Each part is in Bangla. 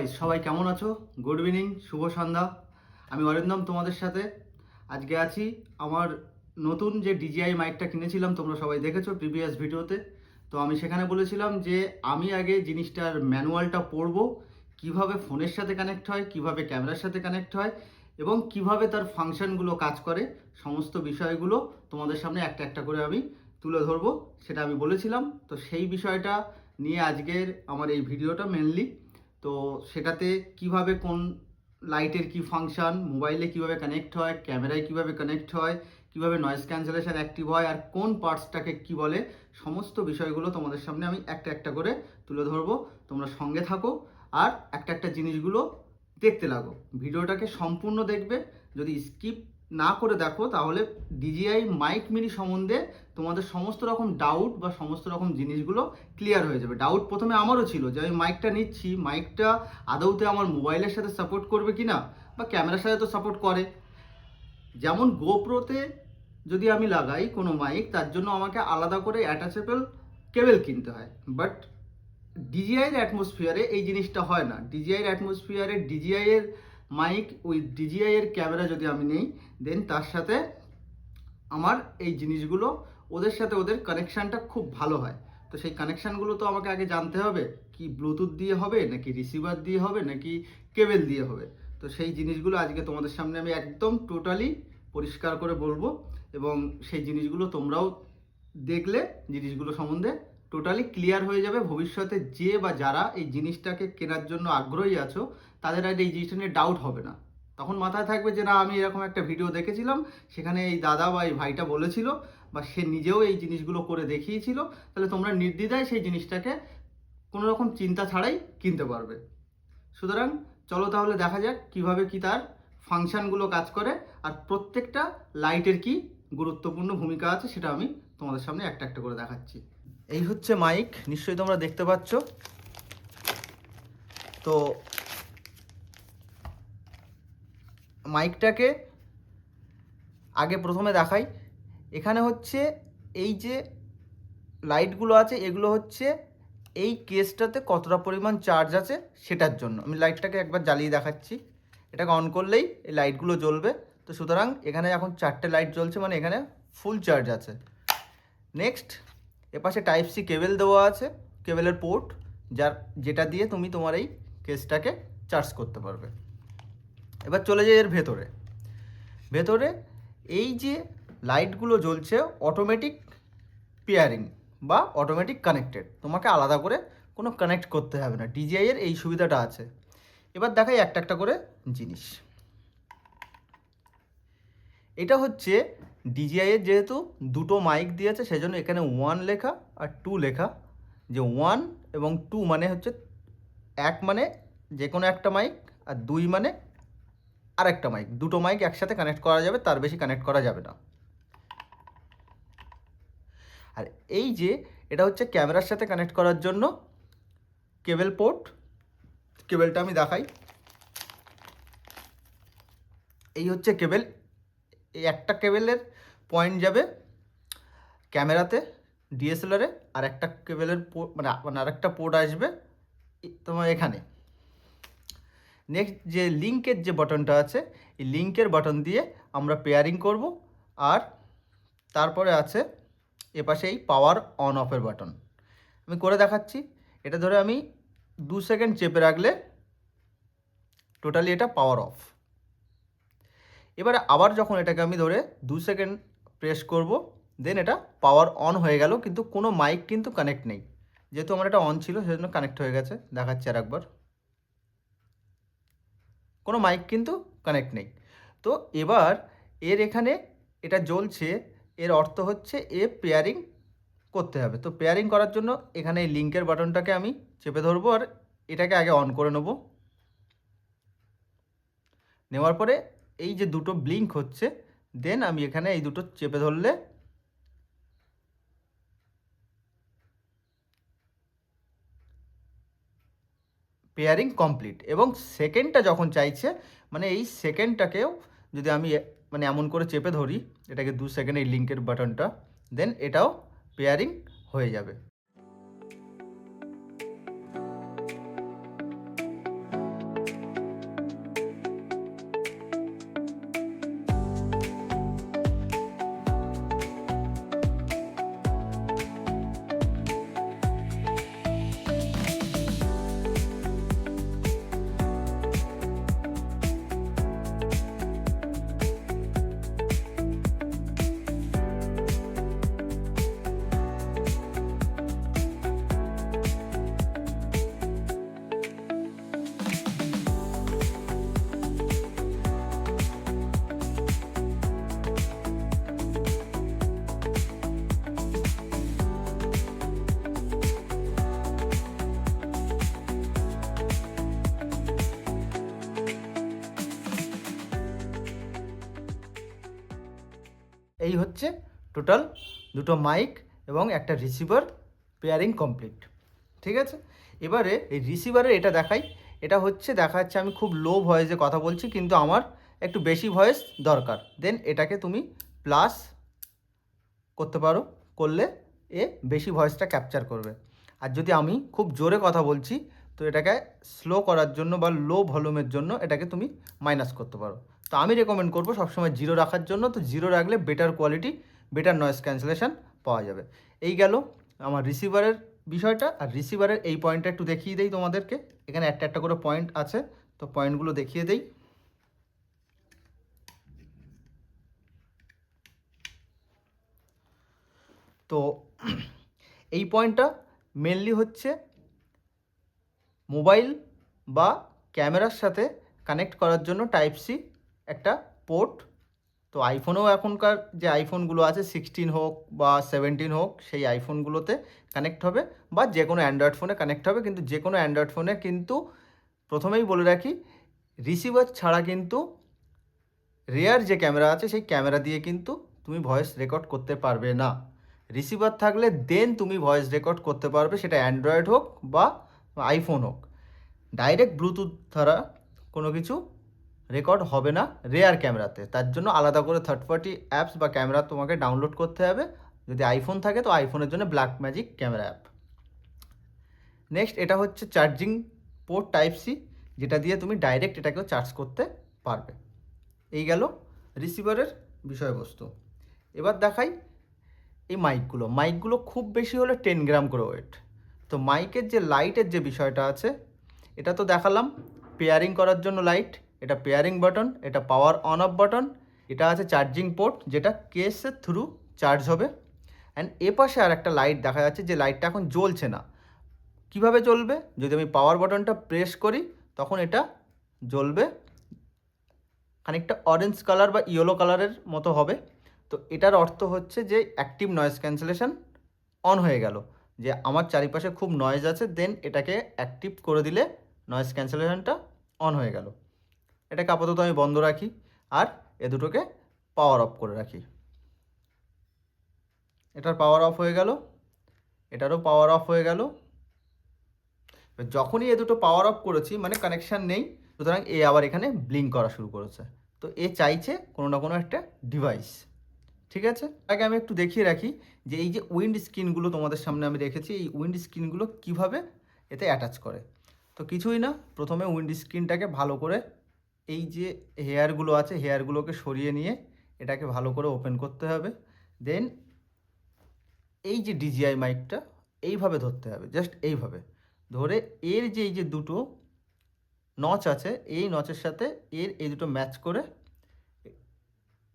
গাইস, সবাই কেমন আছো? গুড ইভিনিং, শুভ সন্ধ্যা। আমি অরিন্দম তোমাদের সাথে। আজকে আছি আমার নতুন যে ডিজিআই মাইকটা কিনেছিলাম, তোমরা সবাই দেখেছো প্রিভিয়াস ভিডিওতে। তো আমি সেখানে বলেছিলাম যে আমি আগে জিনিসটার ম্যানুয়ালটা পড়বো, কিভাবে ফোনের সাথে কানেক্ট হয়, কিভাবে ক্যামেরার সাথে কানেক্ট হয় এবং কিভাবে তার ফাংশনগুলো কাজ করে, সমস্ত বিষয়গুলো তোমাদের সামনে একটা একটা করে আমি তুলে ধরবো, সেটা আমি বলেছিলাম। তো সেই বিষয়টা নিয়ে আজকের আমার এই ভিডিওটা মেনলি। তো সেটাতে কিভাবে কোন লাইটের কি ফাংশন, মোবাইলে কিভাবে কানেক্ট হয়, ক্যামেরায় কিভাবে কানেক্ট হয়, কিভাবে নয়েজ ক্যান্সেলেশন অ্যাক্টিভ হয়, আর কোন পার্টসটাকে কি বলে, সমস্ত বিষয়গুলো তোমাদের সামনে আমি একটা একটা করে তুলে ধরবো। তোমরা সঙ্গে থাকো আর একটা একটা জিনিসগুলো দেখতে লাগো। ভিডিওটাকে সম্পূর্ণ দেখবে। যদি স্কিপ না করে দেখো তাহলে ডিজিআই মাইক মিনি সম্বন্ধে তোমাদের সমস্ত রকম ডাউট বা সমস্ত রকম জিনিসগুলো ক্লিয়ার হয়ে যাবে। ডাউট প্রথমে আমারও ছিল যে আমি মাইকটা নিচ্ছি, মাইকটা আদৌতে আমার মোবাইলের সাথে সাপোর্ট করবে কি না, বা ক্যামেরার সাথে তো সাপোর্ট করে। যেমন গোপ্রোতে যদি আমি লাগাই কোনো মাইক, তার জন্য আমাকে আলাদা করে অ্যাটাচেবল কেবল কিনতে হয়। বাট ডিজিআইয়ের অ্যাটমসফিয়ারে এই জিনিসটা হয় না। ডিজিআইয়ের অ্যাটমসফিয়ারে ডিজিআইয়ের মাইক উইথ ডিজিআইয়ের ক্যামেরা যদি আমি নেই, দেন তার সাথে আমার এই জিনিসগুলো, ওদের সাথে ওদের কানেকশানটা খুব ভালো হয়। তো সেই কানেকশানগুলো তো আমাকে আগে জানতে হবে, কি ব্লুটুথ দিয়ে হবে নাকি রিসিভার দিয়ে হবে নাকি কেবল দিয়ে হবে। তো সেই জিনিসগুলো আজকে তোমাদের সামনে আমি একদম টোটালি পরিষ্কার করে বলবো, এবং সেই জিনিসগুলো তোমরাও দেখলে জিনিসগুলো সম্বন্ধে টোটালি ক্লিয়ার হয়ে যাবে। ভবিষ্যতে যে বা যারা এই জিনিসটাকে কেনার জন্য আগ্রহী আছো, তাদের আর এই জিনিসটা নিয়ে ডাউট হবে না। তখন মাথায় থাকবে যে না, আমি এরকম একটা ভিডিও দেখেছিলাম, সেখানে এই দাদা বা এই ভাইটা বলেছিল, বা সে নিজেও এই জিনিসগুলো করে দেখিয়েছিল। তাহলে তোমরা নির্দ্বিধায় সেই জিনিসটাকে কোনো রকম চিন্তা ছাড়াই কিনতে পারবে। সুতরাং চলো তাহলে দেখা যাক কিভাবে কি তার ফাংশনগুলো কাজ করে, আর প্রত্যেকটা লাইটের কি গুরুত্বপূর্ণ ভূমিকা আছে সেটা আমি তোমাদের সামনে একটা একটা করে দেখাচ্ছি। এই হচ্ছে মাইক, নিশ্চয়ই তোমরা দেখতে পাচ্ছ। তো মাইকটাকে আগে প্রথমে দেখাই। এখানে হচ্ছে এই যে লাইটগুলো আছে, এগুলো হচ্ছে এই কেসটাতে কতটা পরিমাণ চার্জ আছে সেটার জন্য। আমি লাইটটাকে একবার জ্বালিয়ে দেখাচ্ছি। এটাকে অন করলেই এই লাইটগুলো জ্বলবে। তো সুতরাং এখানে এখন 4টে লাইট জ্বলছে, মানে এখানে ফুল চার্জ আছে। নেক্সট, এপাশে টাইপ সি কেবল দেওয়া আছে, কেবলের পোর্ট, যেটা দিয়ে তুমি তোমার এই কেসটাকে চার্জ করতে পারবে। এবার চলে যাই এর ভেতরে। ভেতরে এই যে লাইটগুলো জ্বলছে অটোমেটিক পেয়ারিং বা অটোমেটিক কানেক্টেড, তোমাকে আলাদা করে কোনো কানেক্ট করতে হবে না। ডিজিআইয়ের এই সুবিধাটা আছে। এবার দেখাই একটা একটা করে জিনিস। এটা হচ্ছে ডিজিআইয়ের, যেহেতু দুটো মাইক দিয়েছে সেজন্য এখানে 1 লেখা আর 2 লেখা। যে 1 এবং 2 মানে হচ্ছে 1 মানে যে কোনো একটা মাইক, আর 2 মানে আর একটা মাইক। দুটো মাইক একসাথে কানেক্ট করা যাবে, তার বেশি কানেক্ট করা যাবে না। আর এই যে এটা হচ্ছে ক্যামেরার সাথে কানেক্ট করার জন্য কেবল পোর্ট। কেবলটা আমি দেখাই। এই হচ্ছে কেবল। এই একটা কেবলের পয়েন্ট যাবে ক্যামেরাতে, ডিএসএলআরে, আর একটা কেবলের মানে আরেকটা পোর্ট আসবে তোমার এখানে। নেক্সট যে লিঙ্কের যে বাটনটা আছে, এই লিঙ্কের বাটন দিয়ে আমরা পেয়ারিং করব। আর তারপরে আছে এপাশে এই পাওয়ার অন অফের বাটন। আমি করে দেখাচ্ছি। এটা ধরে আমি 2 সেকেন্ড চেপে রাখলে টোটালি এটা পাওয়ার অফ। এবারে আবার যখন এটাকে আমি ধরে 2 সেকেন্ড প্রেস করব, দেন এটা পাওয়ার অন হয়ে গেল, কিন্তু কোনো মাইক কিন্তু কানেক্ট নেই। যেহেতু আমার এটা অন ছিল সেজন্য কানেক্ট হয়ে গেছে। দেখাচ্ছি আর একবার, কোনো মাইক কিন্তু কানেক্ট নেই। তো এবার এর এখানে এটা জ্বলছে, এর অর্থ হচ্ছে এ পেয়ারিং করতে হবে। তো পেয়ারিং করার জন্য এখানে এই লিঙ্কের বাটনটাকে আমি চেপে ধরবো, আর এটাকে আগে অন করে নেব। নেওয়ার পরে এই যে দুটো ব্লিঙ্ক হচ্ছে, দেন আমি এখানে এই দুটো চেপে ধরলে পেয়ারিং কমপ্লিট। এবং সেকেন্ডটা যখন চাইছে, মানে এই সেকেন্ডটাকেও যদি আমি মানে এমন করে চেপে ধরি এটাকে 2 সেকেন্ড, এই লিঙ্কের বাটনটা, দেন এটাও পেয়ারিং হয়ে যাবে। এই হচ্ছে টোটাল দুটো মাইক এবং একটা রিসিভার পেয়ারিং কমপ্লিট। ঠিক আছে, এবারে এই রিসিভারের এটা দেখাই। এটা হচ্ছে দেখা যাচ্ছে আমি খুব লো ভয়েসে কথা বলছি, কিন্তু আমার একটু বেশি ভয়েস দরকার। দেন এটাকে তুমি প্লাস করতে পারো, করলে এ বেশি ভয়েসটা ক্যাপচার করবে। আর যদি আমি খুব জোরে কথা বলছি, তো এটাকে স্লো করার জন্য বা লো ভলিউমের জন্য এটাকে তুমি মাইনাস করতে পারো। তো আমি রেকমেন্ড করবো সবসময় 0 রাখার জন্য। তো 0 রাখলে better quality, better noise cancellation পাওয়া যাবে। এই গেল আমার রিসিভারের বিষয়টা। আর রিসিভারের এই পয়েন্টটা একটু দেখিয়ে দেই তোমাদেরকে। এখানে একটা একটা করে পয়েন্ট আছে, তো পয়েন্টগুলো দেখিয়ে দেই। তো এই পয়েন্টটা মেনলি হচ্ছে মোবাইল বা ক্যামেরার সাথে কানেক্ট করার জন্য টাইপ সি একটা পোর্ট। তো আইফোনেও এখনকার যে আইফোনগুলো আছে 16 হোক বা 17 হোক, সেই আইফোনগুলোতে কানেক্ট হবে, বা যে কোনো অ্যান্ড্রয়েড ফোনে কানেক্ট হবে। কিন্তু যে কোনো অ্যান্ড্রয়েড ফোনে কিন্তু প্রথমেই বলে রাখি, রিসিভার ছাড়া কিন্তু রেয়ার যে ক্যামেরা আছে সেই ক্যামেরা দিয়ে কিন্তু তুমি ভয়েস রেকর্ড করতে পারবে না। রিসিভার থাকলে দেন তুমি ভয়েস রেকর্ড করতে পারবে, সেটা অ্যান্ড্রয়েড হোক বা আইফোন হোক। ডাইরেক্ট ব্লুটুথ দ্বারা কোনো কিছু রেকর্ড হবে না রেয়ার ক্যামেরাতে। তার জন্য আলাদা করে থার্ড পার্টি অ্যাপস বা ক্যামেরা তোমাকে ডাউনলোড করতে হবে। যদি আইফোন থাকে তো আইফোনের জন্য black magic camera app. Next, এটা হচ্ছে চার্জিং পোর্ট টাইপ সি, যেটা দিয়ে তুমি ডাইরেক্ট এটাকেও চার্জ করতে পারবে। এই গেল রিসিভারের বিষয়বস্তু। এবার দেখাই এই মাইকগুলো খুব বেশি হলে 10 গ্রাম করে ওয়েট। তো মাইকের যে লাইটের যে বিষয়টা আছে, এটা তো দেখালাম পেয়ারিং করার জন্য লাইট, এটা পেয়ারিং বাটন, এটা পাওয়ার অন অফ বাটন, এটা আছে চার্জিং পোর্ট যেটা কেসের থ্রু চার্জ হবে। অ্যান্ড এ পাশে আর একটা লাইট দেখা যাচ্ছে, যে লাইটটা এখন জ্বলছে না। কিভাবে জ্বলবে? যদি আমি পাওয়ার বাটনটা প্রেস করি তখন এটা জ্বলবে, খানিকটা অরেঞ্জ কালার বা ইয়েলো কালারের মতো হবে। তো এটার অর্থ হচ্ছে যে অ্যাক্টিভ নয়েজ ক্যান্সেলেশন অন হয়ে গেল, যে আমার চারিপাশে খুব নয়েজ আছে, দেন এটাকে অ্যাক্টিভ করে দিলে নয়েজ ক্যান্সেলেশনটা অন হয়ে গেল। এটাকে আপাতত আমি বন্ধ রাখি, আর এ দুটোকে পাওয়ার অফ করে রাখি। এটার পাওয়ার অফ হয়ে গেল, এটারও পাওয়ার অফ হয়ে গেল। যখনই এ দুটো পাওয়ার অফ করেছি মানে কানেকশান নেই, সুতরাং এ আবার এখানে ব্লিঙ্ক করা শুরু করেছে। তো এ চাইছে কোনো না কোনো একটা ডিভাইস। ঠিক আছে, আগে আমি একটু দেখিয়ে রাখি যে এই যে উইন্ড স্ক্রিনগুলো তোমাদের সামনে আমি রেখেছি, এই উইন্ড স্ক্রিনগুলো কীভাবে এতে অ্যাটাচ করে। তো কিছুই না, প্রথমে উইন্ড স্ক্রিনটাকে ভালো করে এই যে হেয়ারগুলো আছে হেয়ারগুলোকে সরিয়ে নিয়ে এটাকে ভালো করে ওপেন করতে হবে। দেন এই যে ডিজিআই মাইকটা এইভাবে ধরতে হবে, জাস্ট এইভাবে ধরে এর যে এই যে দুটো নচ আছে এই নচের সাথে এর এই দুটো ম্যাচ করে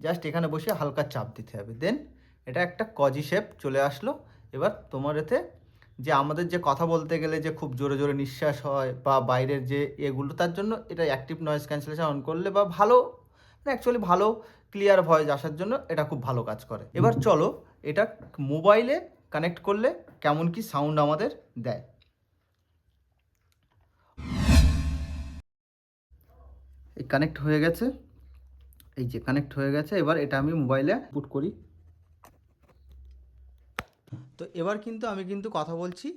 জাস্ট এখানে বসে হালকা চাপ দিতে হবে। দেন এটা একটা কজি শেপ চলে আসলো। এবার তোমার এতে যে আমাদের যে কথা বলতে গেলে যে খুব জোরে জোরে নিঃশ্বাস হয় বা বাইরের যে এগুলো, তার জন্য এটা অ্যাক্টিভ নয়েজ ক্যান্সেলেশন অন করলে বা ভালো অ্যাকচুয়ালি ভালো ক্লিয়ার ভয়েস আসার জন্য এটা খুব ভালো কাজ করে। এবার চলো এটা মোবাইলে কানেক্ট করলে কেমন কি সাউন্ড আমাদের দেয়। এই কানেক্ট হয়ে গেছে, এই যে কানেক্ট হয়ে গেছে। এবার এটা আমি মোবাইলে পুট করি। তো এবার কিন্তু আমি কথা বলছি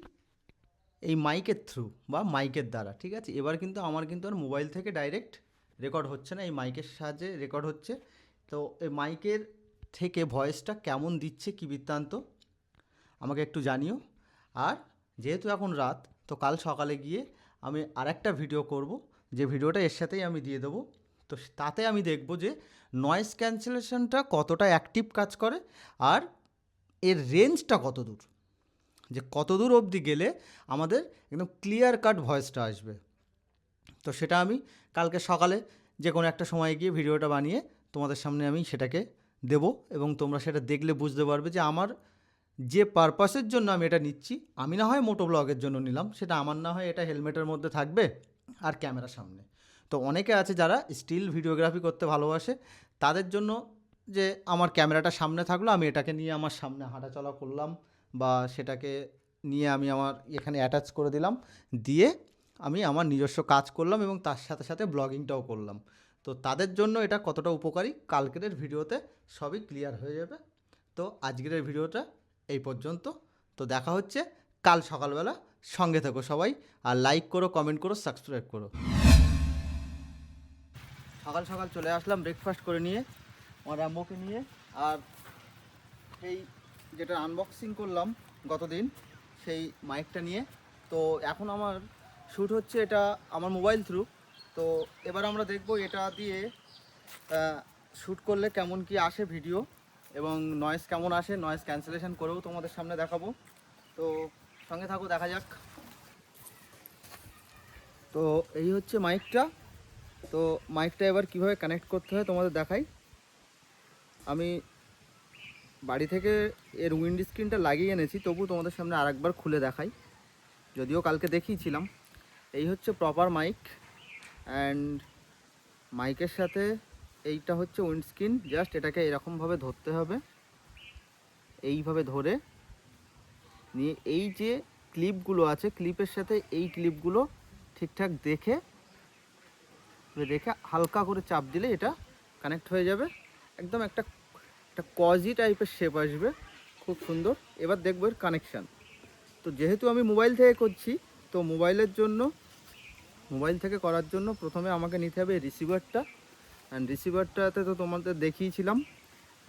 এই মাইকের থ্রু বা মাইকের দ্বারা। ঠিক আছে, এবার কিন্তু আমার কিন্তু আর মোবাইল থেকে ডাইরেক্ট রেকর্ড হচ্ছে না, এই মাইকের সাহায্যে রেকর্ড হচ্ছে। তো এই মাইকের থেকে ভয়েসটা কেমন দিচ্ছে কী বৃত্তান্ত আমাকে একটু জানিও। আর যেহেতু এখন রাত, তো কাল সকালে গিয়ে আমি আরেকটা ভিডিও করব, যে ভিডিওটা এর সাথেই আমি দিয়ে দেবো। তো তাতে আমি দেখব যে নয়েজ ক্যান্সেলেশনটা কতটা অ্যাক্টিভ কাজ করে, আর এর রেঞ্জটা কত দূর, যে কত দূর অবধি গেলে আমাদের একদম ক্লিয়ার কাট ভয়েসটা আসবে। তো সেটা আমি কালকে সকালে যে কোনো একটা সময় গিয়ে ভিডিওটা বানিয়ে তোমাদের সামনে আমি সেটাকে দেব, এবং তোমরা সেটা দেখলে বুঝতে পারবে যে আমার যে পারপাসের জন্য আমি এটা নিচ্ছি। আমি না হয় মোটো ব্লগের জন্য নিলাম, সেটা আমার না হয় এটা হেলমেটের মধ্যে থাকবে আর ক্যামেরার সামনে। তো অনেকে আছে যারা স্টিল ভিডিওগ্রাফি করতে ভালোবাসে, তাদের জন্য যে আমার ক্যামেরাটা সামনে থাকলো, আমি এটাকে নিয়ে আমার সামনে হাঁটাচলা করলাম, বা সেটাকে নিয়ে আমি আমার এখানে অ্যাটাচ করে দিলাম, দিয়ে আমি আমার নিজস্ব কাজ করলাম এবং তার সাথে সাথে ব্লগিংটাও করলাম। তো তাদের জন্য এটা কতটা উপকারী কালকের ভিডিওতে সবই ক্লিয়ার হয়ে যাবে। তো আজকের ভিডিওটা এই পর্যন্ত। তো দেখা হচ্ছে কাল সকালবেলা। সঙ্গে থেকো সবাই, আর লাইক করো, কমেন্ট করো, সাবস্ক্রাইব করো। সকাল সকাল চলে আসলাম ব্রেকফাস্ট করে নিয়ে আমার র্যাম্বোকে নিয়ে, আর এই যেটা আনবক্সিং করলাম গতদিন সেই মাইকটা নিয়ে। তো এখন আমার শ্যুট হচ্ছে এটা আমার মোবাইল থ্রু। তো এবার আমরা দেখব এটা দিয়ে শ্যুট করলে কেমন কি আসে ভিডিও, এবং নয়েজ কেমন আসে, নয়েজ ক্যান্সেলেশন করেও তোমাদের সামনে দেখাবো। তো সঙ্গে থাকো, দেখা যাক। তো এই হচ্ছে মাইকটা। তো মাইকটা এবার কিভাবে কানেক্ট করতে হয় তোমাদের দেখাই। আমি বাড়ি থেকে এর উইন্ড স্ক্রিনটা লাগিয়ে এনেছি, তবু তোমাদের সামনে আরেকবার খুলে দেখাই, যদিও কালকে দেখিয়েছিলাম। এই হচ্ছে প্রপার মাইক, অ্যান্ড মাইকের সাথে এইটা হচ্ছে উইন্ড স্ক্রিন। জাস্ট এটাকে এরকমভাবে ধরতে হবে, এইভাবে ধরে নিয়ে এই যে ক্লিপগুলো আছে, ক্লিপের সাথে এই ক্লিপগুলো ঠিকঠাক দেখে হালকা করে চাপ দিলে এটা কানেক্ট হয়ে যাবে। একদম একটা কজি টাইপের শেপ আসবে, খুব সুন্দর। এবার দেখবো এর কানেকশান। তো যেহেতু আমি মোবাইল থেকে করছি, তো মোবাইল থেকে করার জন্য প্রথমে আমাকে নিতে হবে রিসিভারটা। অ্যান্ড রিসিভারটাতে তো তোমাদের দেখিয়েছিলাম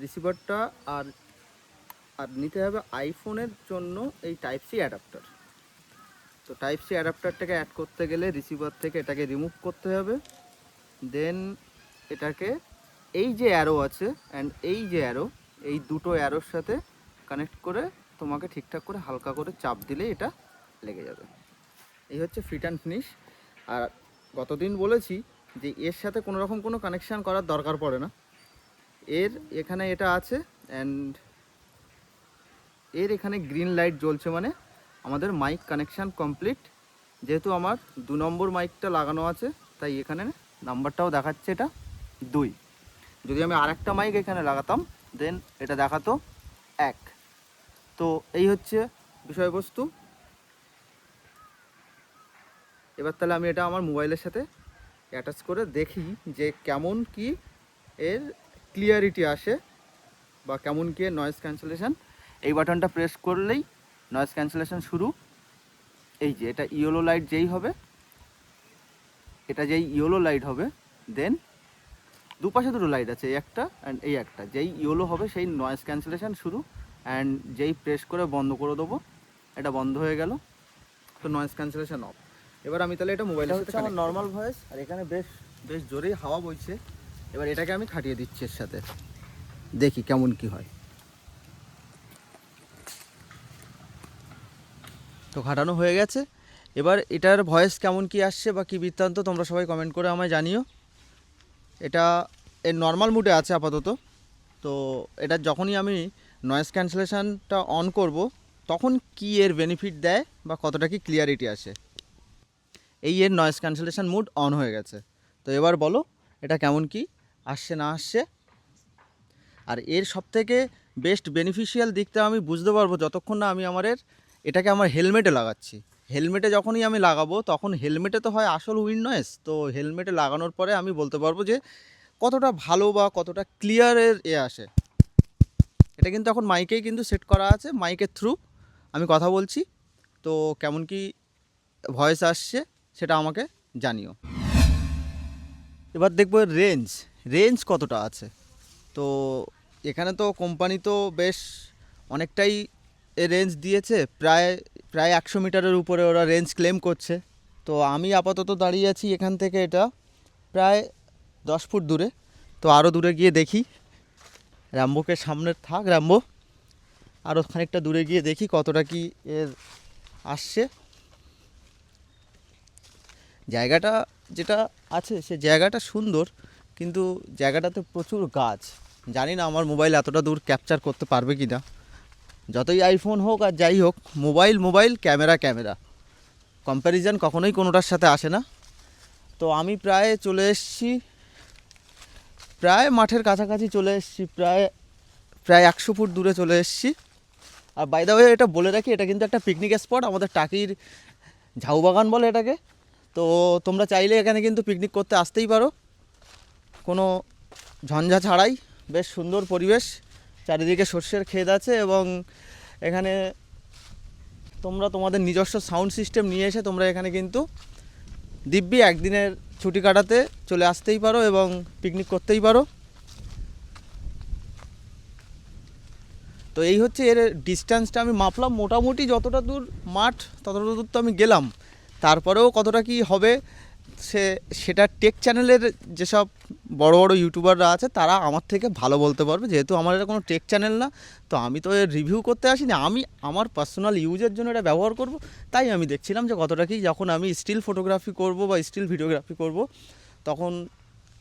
রিসিভারটা, আর নিতে হবে আইফোনের জন্য এই টাইপ সি অ্যাডাপ্টার। তো টাইপ সি অ্যাডাপ্টারটাকে অ্যাড করতে গেলে রিসিভার থেকে এটাকে রিমুভ করতে হবে। দেন এটাকে এই যে অ্যারো আছে অ্যান্ড এই যে অ্যারো, এই দুটো অ্যারোর সাথে কানেক্ট করে তোমাকে ঠিকঠাক করে হালকা করে চাপ দিলে এটা লেগে যাবে। এই হচ্ছে ফিট অ্যান্ড ফিনিশ। আর গতদিন বলেছি যে এর সাথে কোনো রকম কোনো কানেকশান করার দরকার পড়ে না। এখানে এটা আছে, অ্যান্ড এখানে গ্রিন লাইট জ্বলছে, মানে আমাদের মাইক কানেকশান কমপ্লিট। যেহেতু আমার 2 নম্বর মাইকটা লাগানো আছে, তাই এখানে নাম্বারটাও দেখাচ্ছে এটা 2। যদি আমি আরেকটা মাইক এখানে লাগাতাম দেন এটা দেখাতো 1। তো এই হচ্ছে বিষয়বস্তু। এবার তাহলে আমি এটা আমার মোবাইলের সাথে অ্যাটাচ করে দেখি যে কেমন কি এর ক্লিয়ারিটি আসে, বা কেমন কি এর নয়েজ ক্যান্সেলেশন। এই বাটনটা প্রেস করলেই নয়েজ ক্যান্সেলেশন শুরু। এই যে এটা ইয়েলো লাইট যেই হবে, দেন দুপাশে দুটো লাইট আছে, এই একটা অ্যান্ড এই একটা, যেই ইয়েলো হবে সেই নয়েজ ক্যান্সেলেশন শুরু। অ্যান্ড যেই প্রেস করে বন্ধ করে দেবো, এটা বন্ধ হয়ে গেল। তো নয়েজ ক্যান্সেলেশন অফ। এবার আমি তাহলে এটা মোবাইলের সাথে আমার নর্মাল ভয়েস, আর এখানে বেশ জোরেই হাওয়া বইছে। এবার এটাকে আমি খাটিয়ে দিচ্ছি এর সাথে, দেখি কেমন কি হয়। তো খাটানো হয়ে গেছে। এবার এটার ভয়েস কেমন কি আসছে বা কী বৃত্তান্ত তোমরা সবাই কমেন্ট করে আমায় জানিও। এটা এর নর্মাল মুডে আছে আপাতত। তো এটা যখনই আমি নয়েজ ক্যান্সেলেশনটা অন করব, তখন কি এর বেনিফিট দেয় বা কতটা কি ক্লিয়ারিটি আসে। এই এর নয়েজ ক্যান্সেলেশন মুড অন হয়ে গেছে। তো এবার বলো এটা কেমন কি আসছে না আসছে। আর এর সবথেকে বেস্ট বেনিফিশিয়াল দিকটা আমি বুঝতে পারবো যতক্ষণ না আমি এটাকে আমার হেলমেটে লাগাচ্ছি। হেলমেটে যখনই আমি লাগাবো, তখন হেলমেটে তো হয় আসল উইন্ড নয়েজ। তো হেলমেটে লাগানোর পরে আমি বলতে পারবো যে কতটা ভালো বা কতটা ক্লিয়ারের আসে। এটা কিন্তু এখন মাইকেই কিন্তু সেট করা আছে, মাইকের থ্রু আমি কথা বলছি। তো কেমন কি ভয়েস আসছে সেটা আমাকে জানিও। এবার দেখবো রেঞ্জ কতটা আছে। তো এখানে তো কোম্পানি তো বেশ অনেকটাই রেঞ্জ দিয়েছে, প্রায় 100 মিটারের উপরে ওরা রেঞ্জ ক্লেম করছে। তো আমি আপাতত দাঁড়িয়ে আছি এখান থেকে এটা প্রায় 10 ফুট দূরে। তো আরও দূরে গিয়ে দেখি, র্যাম্বোকে সামনে থাক র্যাম্বো, আরও খানিকটা দূরে গিয়ে দেখি কতটা কি এর আসছে। জায়গাটা যেটা আছে সে জায়গাটা সুন্দর, কিন্তু জায়গাটাতে প্রচুর গাছ। জানি না আমার মোবাইল এতটা দূর ক্যাপচার করতে পারবে কি না। যতই আইফোন হোক আর যাই হোক, মোবাইল ক্যামেরা কম্প্যারিজন কখনোই কোনোটার সাথে আসে না। তো আমি প্রায় চলে এসেছি, প্রায় মাঠের কাছাকাছি চলে এসেছি, প্রায় 100 ফুট দূরে চলে এসেছি। আর বাই দ্য ওয়ে এটা বলে রাখি, এটা কিন্তু একটা পিকনিক স্পট, আমাদের টাকির ঝাউ বাগান বলে এটাকে। তো তোমরা চাইলে এখানে কিন্তু পিকনিক করতে আসতেই পারো। কোনো ঝঞ্ঝা ছাড়াই বেশ সুন্দর পরিবেশ, চারিদিকে সর্ষের ক্ষেত আছে এবং এখানে তোমরা তোমাদের নিজস্ব সাউন্ড সিস্টেম নিয়ে এসে তোমরা এখানে কিন্তু দিব্যি একদিনের ছুটি কাটাতে চলে আসতেই পারো এবং পিকনিক করতেই পারো। তো এই হচ্ছে এর ডিস্ট্যান্সটা আমি মাপলাম, মোটামুটি যতটা দূর মাঠ ততটা দূর তো আমি গেলাম, তারপরেও কতটা কি হবে সেটা টেক চ্যানেলের যেসব বড় বড় ইউটিউবাররা আছে তারা আমার থেকে ভালো বলতে পারবে, যেহেতু আমার এটা কোনো টেক চ্যানেল না। তো আমি তো এর রিভিউ করতে আসিনি, আমি আমার পার্সোনাল ইউজের জন্য এটা ব্যবহার করব, তাই আমি দেখছিলাম যে কতটা কি যখন আমি স্টিল ফটোগ্রাফি করব বা স্টিল ভিডিওগ্রাফি করব তখন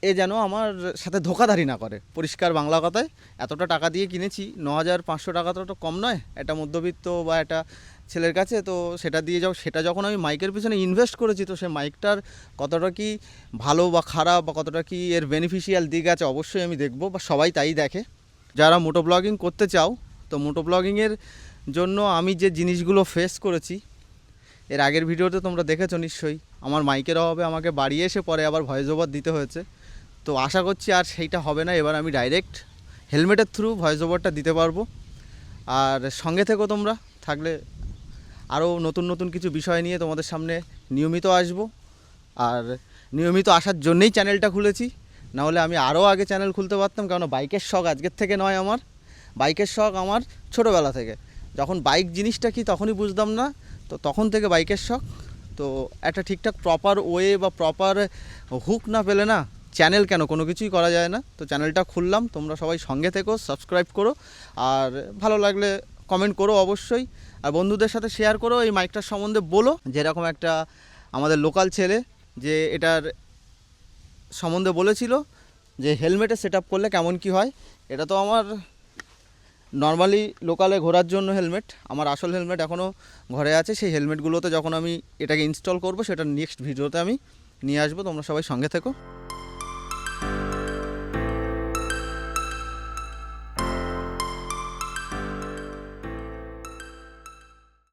এ যেন আমার সাথে ধোঁকাধারি না করে। পরিষ্কার বাংলা কথায় এতটা টাকা দিয়ে কিনেছি, 9,500 টাকা তো কম নয় একটা মধ্যবিত্ত বা একটা ছেলের কাছে। তো সেটা দিয়ে সেটা যখন আমি মাইকের পিছনে ইনভেস্ট করেছি, তো সে মাইকটার কতটা কি ভালো বা খারাপ বা কতটা কি এর বেনিফিশিয়াল দিক আছে অবশ্যই আমি দেখব, বা সবাই তাই দেখে। যারা মোটো ব্লগিং করতে চাও, তো মোটো ব্লগিংয়ের জন্য আমি যে জিনিসগুলো ফেস করেছি এর আগের ভিডিওতে তোমরা দেখেছো নিশ্চয়ই। আমার মাইকের অভাবে আমাকে বাড়ি এসে পরে আবার ভয়েস ওভার দিতে হয়েছে। তো আশা করছি আর সেইটা হবে না, এবার আমি ডাইরেক্ট হেলমেটের থ্রু ভয়েস ওভারটা দিতে পারবো। আর সঙ্গে থেকো তোমরা, থাকলে আরও নতুন নতুন কিছু বিষয় নিয়ে তোমাদের সামনে নিয়মিত আসব। আর নিয়মিত আসার জন্যেই চ্যানেলটা খুলেছি, নাহলে আমি আরও আগে চ্যানেল খুলতে পারতাম, কারণ বাইকের শখ আজকের থেকে নয়, আমার বাইকের শখ আমার ছোটোবেলা থেকে। যখন বাইক জিনিসটা কি তখনই বুঝতাম না, তো তখন থেকে বাইকের শখ। তো একটা ঠিকঠাক প্রপার ওয়ে বা প্রপার হুক না পেলে না চ্যানেল কেন কোনো কিছুই করা যায় না। তো চ্যানেলটা খুললাম, তোমরা সবাই সঙ্গে থেকো, সাবস্ক্রাইব করো, আর ভালো লাগলে কমেন্ট করো অবশ্যই, আর বন্ধুদের সাথে শেয়ার করো। এই মাইকটার সম্বন্ধে বলো, যেরকম একটা আমাদের লোকাল ছেলে যে এটার সম্বন্ধে বলেছিল যে হেলমেটে সেট আপ করলে কেমন কি হয়। এটা তো আমার নর্মালি লোকালে ঘোরার জন্য হেলমেট, আমার আসল হেলমেট এখনও ঘরে আছে। সেই হেলমেটগুলোতে যখন আমি এটাকে ইনস্টল করব সেটা নেক্সট ভিডিওতে আমি নিয়ে আসবো, তোমরা সবাই সঙ্গে থেকো।